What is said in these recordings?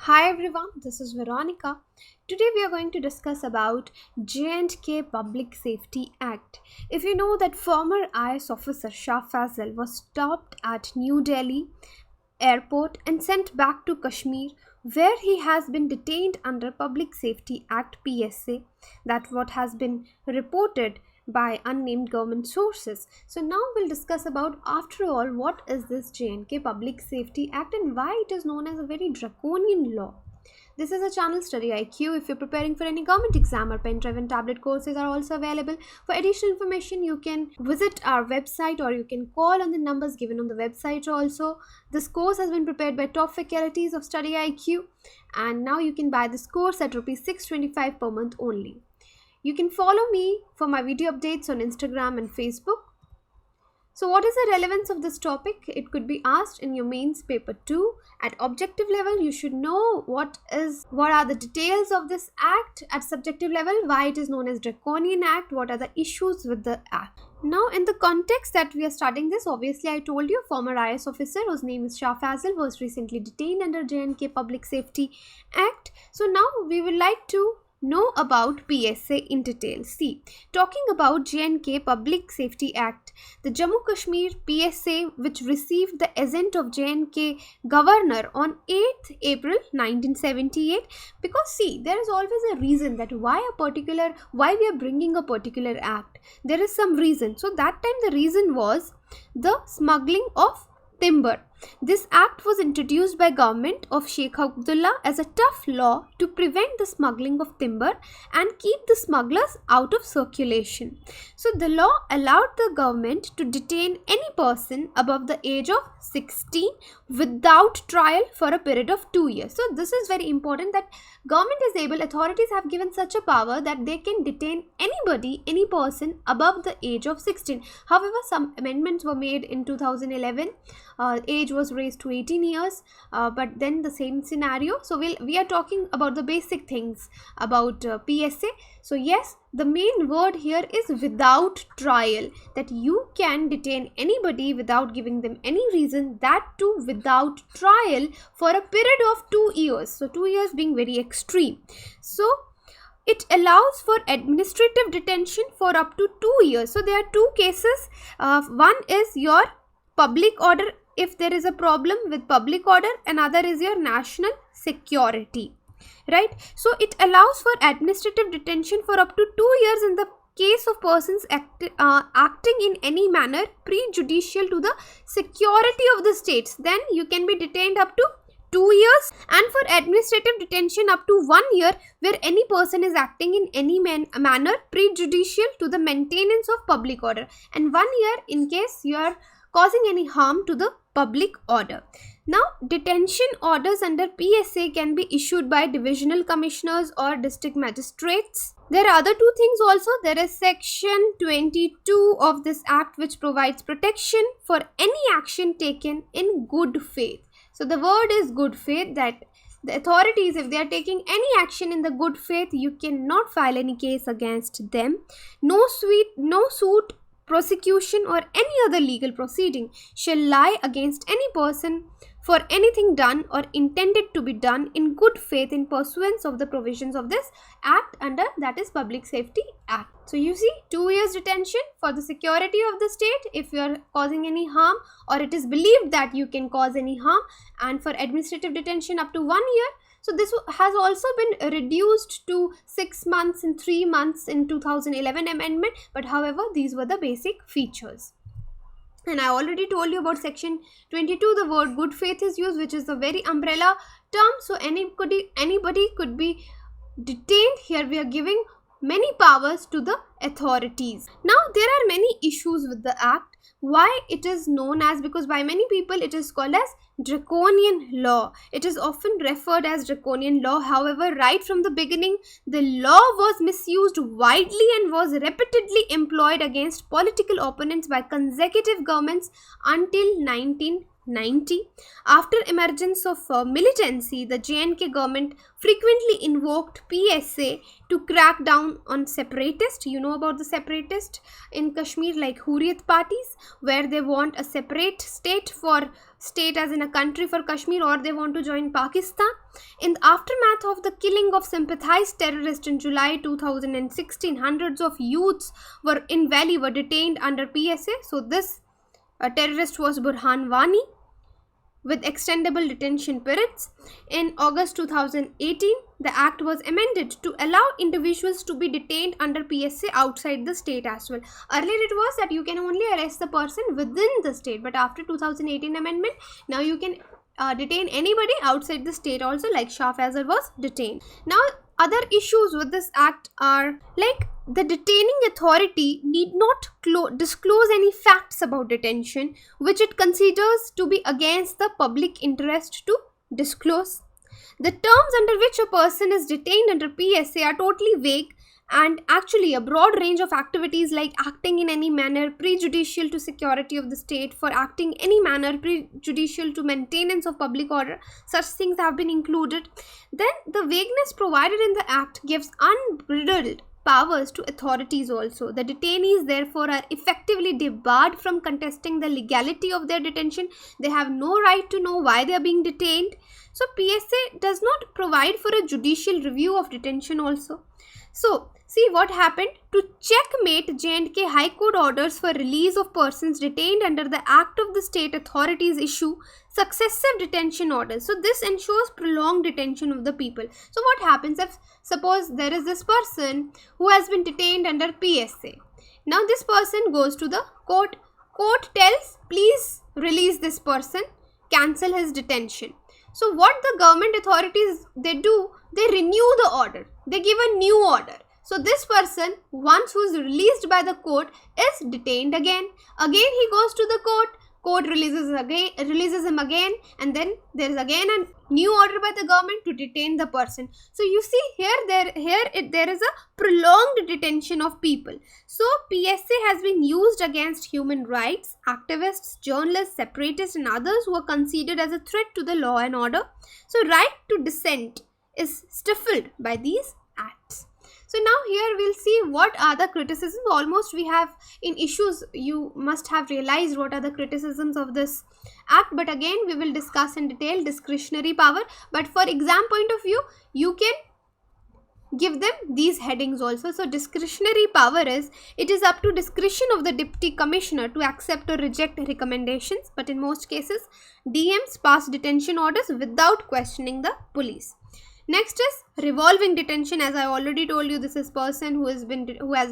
Hi everyone, this is Veronica. Today we are going to discuss about J&K Public Safety Act. If you know that former IAS officer Shah Fazal was stopped at New Delhi airport and sent back to Kashmir, where he has been detained under Public Safety Act PSA. That's what has been reported by unnamed government sources. So now we'll discuss about, after all, what is this J&K Public Safety Act and why it is known as a very draconian law. This is a channel StudyIQ. If you're preparing for any government exam, our pen drive and tablet courses are also available. For additional information, you can visit our website or you can call on the numbers given on the website also. This course has been prepared by top faculties of StudyIQ, and now you can buy this course at Rs 625 per month only. You can follow me for my video updates on Instagram and Facebook. So what is the relevance of this topic? It could be asked in your mains paper 2. At objective level, you should know what are the details of this act. At subjective level, why it is known as Draconian Act, what are the issues with the act. Now, in the context that we are studying this, obviously I told you former IAS officer whose name is Shah Fazal was recently detained under J&K Public Safety Act. So now we would like to know about PSA in detail. See, talking about J&K Public Safety Act, the Jammu Kashmir PSA, which received the assent of J&K governor on 8th April 1978, because see, there is always a reason that why we are bringing a particular act. There is some reason. So that time the reason was the smuggling of timber. This act was introduced by government of Sheikh Abdullah as a tough law to prevent the smuggling of timber and keep the smugglers out of circulation. So the law allowed the government to detain any person above the age of 16 without trial for a period of 2 years. So this is very important, that government is able, authorities have given such a power that they can detain any person above the age of 16. However, some amendments were made in 2011. Age was raised to 18 years, but then the same scenario. So we are talking about the basic things about PSA. So yes, the main word here is without trial, that you can detain anybody without giving them any reason, that too without trial for a period of 2 years. So 2 years being very extreme. So it allows for administrative detention for up to 2 years. So there are two cases. One is your public order, if there is a problem with public order, another is your national security, right? So it allows for administrative detention for up to 2 years in the case of persons acting in any manner prejudicial to the security of the states. Then you can be detained up to 2 years, and for administrative detention up to 1 year where any person is acting in any manner prejudicial to the maintenance of public order, and 1 year in case you are causing any harm to the public order. Now, detention orders under PSA can be issued by divisional commissioners or district magistrates. There are other two things also. There is section 22 of this act which provides protection for any action taken in good faith. So the word is good faith, that the authorities, if they are taking any action in the good faith, you cannot file any case against them. No suit, prosecution or any other legal proceeding shall lie against any person for anything done or intended to be done in good faith in pursuance of the provisions of this act under, that is, Public Safety Act. So you see, 2 years detention for the security of the state if you are causing any harm or it is believed that you can cause any harm, and for administrative detention up to 1 year. So this has also been reduced to 6 months and 3 months in 2011 amendment, but however these were the basic features. And I already told you about section 22, the word good faith is used, which is a very umbrella term. So anybody could be detained. Here we are giving many powers to the authorities. Now there are many issues with the act. Why it is known as, because by many people it is called as Draconian law. It is often referred as Draconian law. However, right from the beginning, the law was misused widely and was repeatedly employed against political opponents by consecutive governments until 1990. After emergence of militancy, the J&K government frequently invoked PSA to crack down on separatists. You know about the separatists in Kashmir, like Hurriyat parties, where they want a separate state for state as in a country for Kashmir, or they want to join Pakistan. In the aftermath of the killing of sympathized terrorists in July 2016, hundreds of youths in Valley were detained under PSA. So this terrorist was Burhan Wani, with extendable detention periods. In August 2018, the act was amended to allow individuals to be detained under PSA outside the state as well. Earlier it was that you can only arrest the person within the state, but after 2018 amendment, now you can detain anybody outside the state also, like Shah Faisal was detained. Now other issues with this act are like the detaining authority need not disclose any facts about detention which it considers to be against the public interest to disclose. The terms under which a person is detained under PSA are totally vague, and actually a broad range of activities like acting in any manner prejudicial to security of the state, for acting any manner prejudicial to maintenance of public order, such things have been included. Then the vagueness provided in the act gives unbridled powers to authorities also. The detainees therefore are effectively debarred from contesting the legality of their detention. They have no right to know why they are being detained. So PSA does not provide for a judicial review of detention also. So see what happened. To checkmate J&K High Court orders for release of persons detained under the act of the state authorities issue successive detention orders. So this ensures prolonged detention of the people. So what happens if suppose there is this person who has been detained under PSA. Now this person goes to the court. Court tells, please release this person, cancel his detention. So what the government authorities they do, they renew the order. They give a new order. So this person, once who is released by the court, is detained again. Again he goes to the court. Court releases him again, and then there is again a new order by the government to detain the person. So you see there is a prolonged detention of people. So PSA has been used against human rights activists, journalists, separatists, and others who are considered as a threat to the law and order. So right to dissent is stifled by these acts. So now here we'll see what are the criticisms. Almost we have in issues, you must have realized what are the criticisms of this act, but again we will discuss in detail. Discretionary power, but for exam point of view you can give them these headings also. So discretionary power is, it is up to discretion of the deputy commissioner to accept or reject recommendations, but in most cases DMs pass detention orders without questioning the police. Next is revolving detention. As I already told you, this is person who has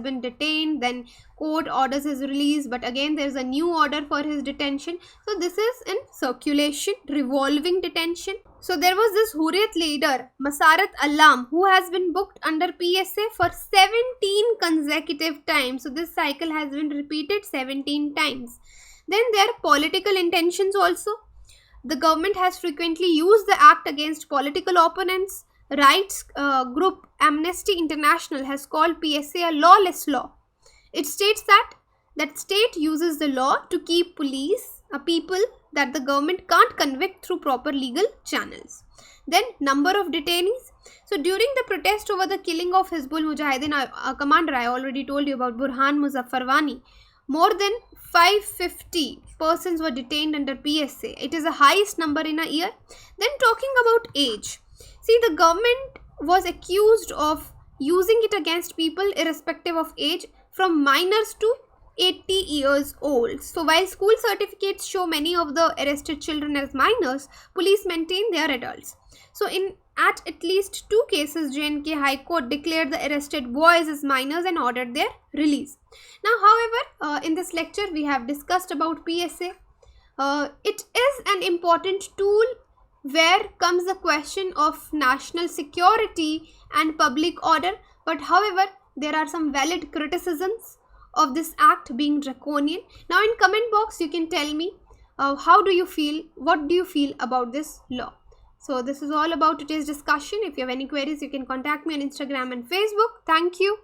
been detained, then court orders his release, but again there is a new order for his detention. So this is in circulation, revolving detention. So there was this Hurriyat leader Masarat Alam who has been booked under PSA for 17 consecutive times. So this cycle has been repeated 17 times. Then there are political intentions also. The government has frequently used the act against political opponents. Rights group Amnesty International has called PSA a lawless law. It states that state uses the law to keep people that the government can't convict through proper legal channels. Then number of detainees. So during the protest over the killing of Hizbul Mujahideen commander, I already told you about Burhan Muzaffar Wani, more than 550 persons were detained under PSA. It is the highest number in a year. Then talking about age. See, the government was accused of using it against people irrespective of age from minors to 80 years old. So while school certificates show many of the arrested children as minors, police maintain they are adults. So at least 2 cases, J&K High Court declared the arrested boys as minors and ordered their release. Now, however, in this lecture we have discussed about PSA. It is an important tool where comes the question of national security and public order, but however there are some valid criticisms of this act being draconian. Now in comment box you can tell me how do you feel, what do you feel about this law. So this is all about today's discussion. If you have any queries you can contact me on Instagram and Facebook. Thank you.